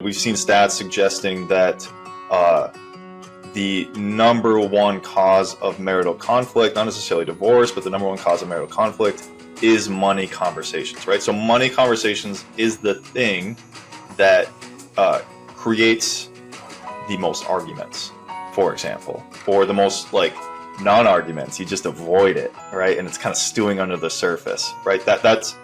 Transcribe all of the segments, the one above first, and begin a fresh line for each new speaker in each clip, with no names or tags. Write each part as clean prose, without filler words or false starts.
we've seen stats suggesting that the number one cause of marital conflict, not necessarily divorce, but the number one cause of marital conflict is money conversations, right? So money conversations is the thing that creates the most arguments, for example, or the most like non-arguments. You just avoid it, right? And it's kind of stewing under the surface, right? That's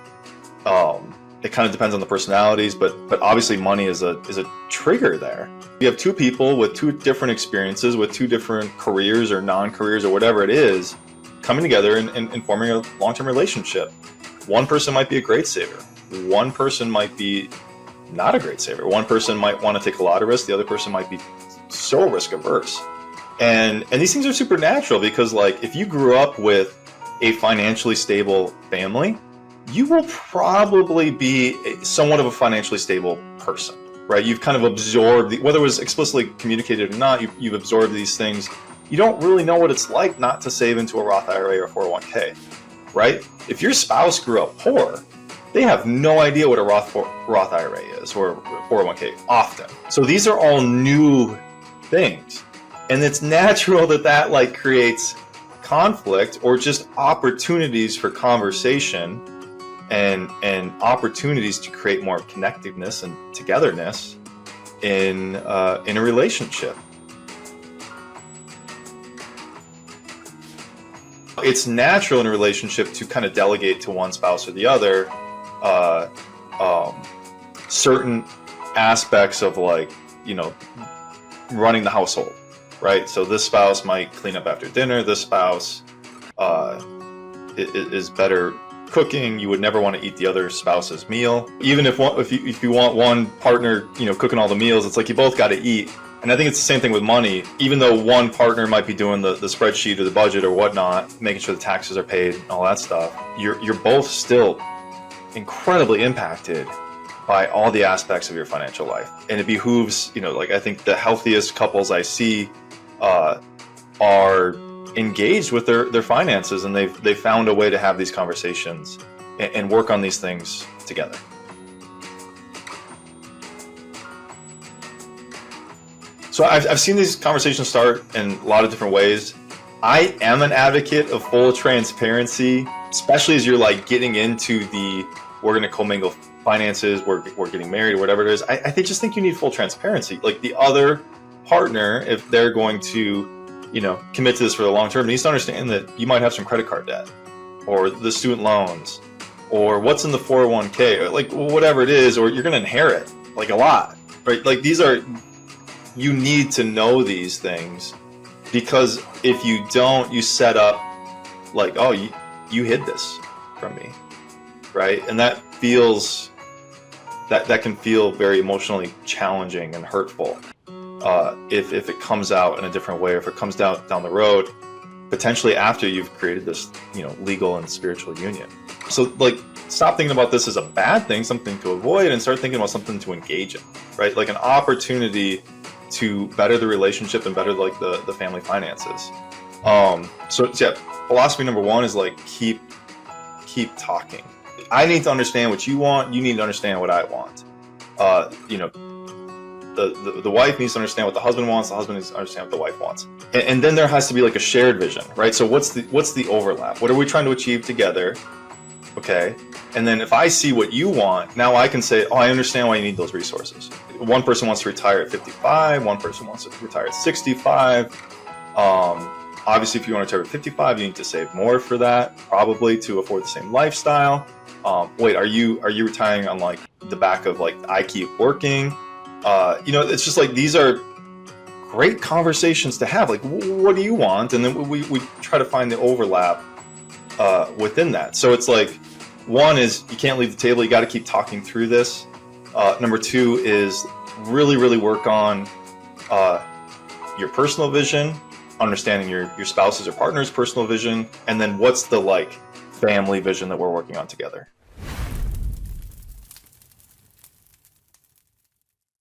it kind of depends on the personalities, but obviously money is a trigger there. You have two people with two different experiences, with two different careers or non-careers or whatever it is, coming together and forming a long-term relationship. One person might be a great saver. One person might be not a great saver. One person might want to take a lot of risk. The other person might be so risk averse. And these things are supernatural because, like, if you grew up with a financially stable family, you will probably be somewhat of a financially stable person, right? You've kind of absorbed, whether it was explicitly communicated or not, you've absorbed these things. You don't really know what it's like not to save into a Roth IRA or 401k, right? If your spouse grew up poor, they have no idea what a Roth IRA is or 401k often. So these are all new things. And it's natural that like creates conflict or just opportunities for conversation and opportunities to create more connectiveness and togetherness in a relationship. It's natural in a relationship to kind of delegate to one spouse or the other certain aspects of, like, you know, running the household, right? So this spouse might clean up after dinner. This spouse is better cooking. You would never want to eat the other spouse's meal. Even if you want one partner, you know, cooking all the meals, it's like you both got to eat. And I think it's the same thing with money. Even though one partner might be doing the spreadsheet or the budget or whatnot, making sure the taxes are paid and all that stuff, you're both still incredibly impacted by all the aspects of your financial life. And it behooves, you know, like, I think the healthiest couples I see are engaged with their finances, and they've found a way to have these conversations and work on these things together. So I've seen these conversations start in a lot of different ways. I am an advocate of full transparency, especially as you're like getting into we're going to commingle finances, we're getting married, or whatever it is. I just think you need full transparency. Like, the other partner, if they're going to, you know, commit to this for the long term, needs to understand that you might have some credit card debt, or the student loans, or what's in the 401k, or like whatever it is, or you're going to inherit like a lot, right? Like, you need to know these things, because if you don't, you set up like, oh, you hid this from me, right? And that can feel very emotionally challenging and hurtful if it comes out in a different way, or if it comes down the road, potentially after you've created this, you know, legal and spiritual union. So, like, stop thinking about this as a bad thing, something to avoid, and start thinking about something to engage in, right? Like an opportunity to better the relationship and better, like, the family finances. So yeah, philosophy number one is, like, keep talking. I need to understand what you want. You need to understand what I want. You know, the wife needs to understand what the husband wants. The husband needs to understand what the wife wants. And then there has to be like a shared vision, right? So what's the overlap? What are we trying to achieve together? Okay. And then if I see what you want, now I can say, oh, I understand why you need those resources. One person wants to retire at 55. One person wants to retire at 65. Obviously, if you want to retire at 55, you need to save more for that, probably to afford the same lifestyle. Wait, are you retiring on, like, the back of, like, I keep working? You know, it's just like, these are great conversations to have. Like, what do you want? And then we try to find the overlap within that. So it's like, one is you can't leave the table. You got to keep talking through this. Number two is really, really work on your personal vision, understanding your spouse's or partner's personal vision, and then what's the, like, family vision that we're working on together.